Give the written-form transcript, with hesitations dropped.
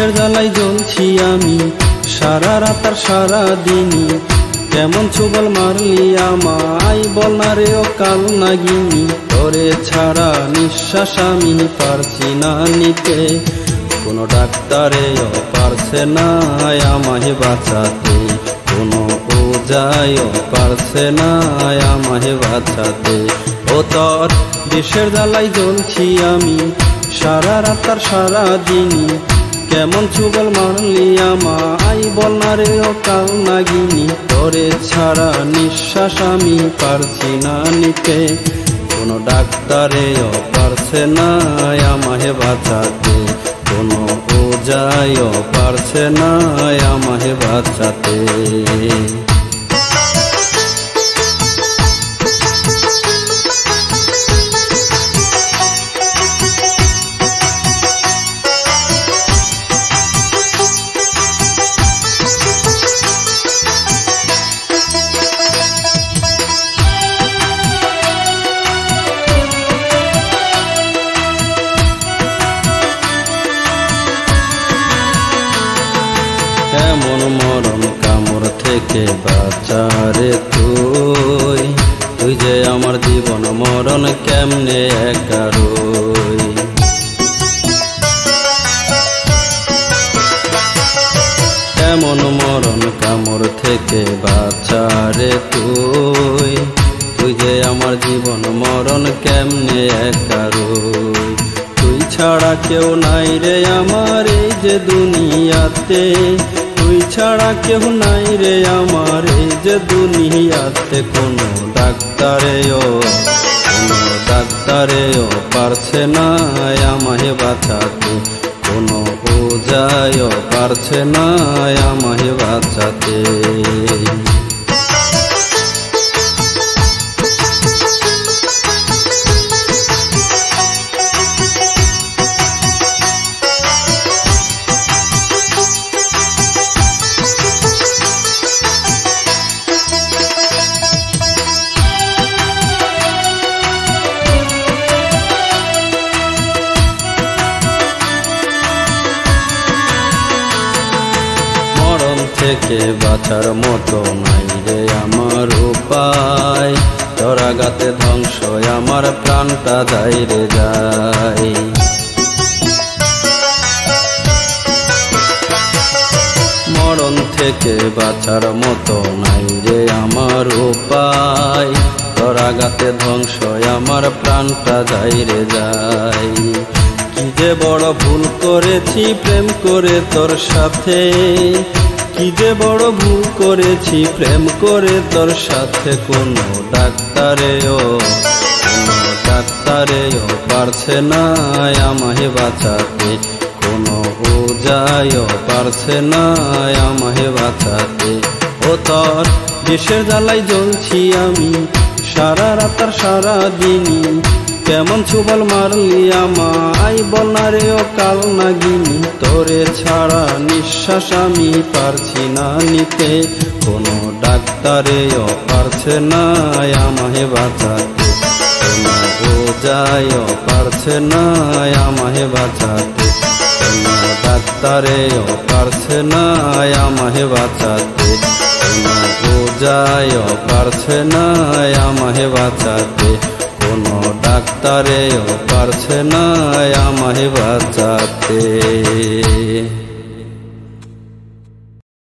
বিষের জ্বালাই জ্বলছি আমি সারা রাত আর সারা দিনই। কেমন ছুবল মারলি আমায় বল না রে ও কাল নাগিনী। তোরে ছাড়া নিঃশ্বাস আমি পারছি না নিতে, কোনো ডাক্তারেও পারছে না আমায় বাঁচাতে, কোনো ওঝাও পারছে না আমায় বাঁচাতে। ও তোর বিষের জ্বালাই জ্বলছি আমি সারা রাত আর সারা দিনই। কেমন ছুবল মারলি আমায় বল না রে ও কাল নাগিনী। তোরে ছাড়া নিঃশ্বাস আমি পারছি না নিতে, কোনো ডাক্তারেও পারছে না আমায় বাঁচাতে, কোনো ওঝাও পারছে না আমায় বাঁচাতে। এমন মরণ কামড় থেকে বাঁচারে তুই, তুই যে আমার জীবন মরণ কেমনে একা রই। এমন মরণ কামড় থেকে বাঁচারে তুই, তুই যে আমার জীবন মরণ কেমনে একা রই। তুই ছাড়া কেউ নাই রে আমার এই যে দুনিয়াতে, তুই ছাড়া কেউ নাই রে আমার এই যে দুনিয়াতে। কোনো ডাক্তারেও পারছে না আমায় বাঁচাতে, কোনো ওঝাও পারছে না আমায় বাঁচাতে। থেকে বাঁচার মতো নাই রে আমার উপায়, তোর আঘাতে ধ্বংস আমার প্রাণটা যায় রে যায়। মরণ থেকে বাঁচার মতো নাই রে আমার উপায়, তোর আঘাতে ধ্বংস আমার প্রাণটা যায় রে যায়। কি যে বড় ভুল করেছি প্রেম করে তোর সাথে, কি যে বড় ভুল করেছি প্রেম করে তোর সাথে। কোনো ডাক্তারেও পারছে না আমায় বাঁচাতে, কোনো ওঝাও পারছে না আমায় বাঁচাতে। ও তোর বিষের জ্বালাই জ্বলছি আমি সারা রাত আর সারা দিনই। কেমন ছুবল মারলি আমায় বল না রে ও কাল নাগিনী। তোরে ছাড়া নিঃশ্বাস আমি পারছি না নিতে, কোনো ডাক্তারেও পারছে না আমায় বাঁচাতে, কোনো ওঝাও পারছে না আমায় বাঁচাতে, কোনো ডাক্তারেও পারছে না আমায় বাঁচাতে, কোনো ওঝাও পারছে না আমায় বাঁচাতে, কোনো ডাক্তারেও পারছে না আমায় বাঁচাতে।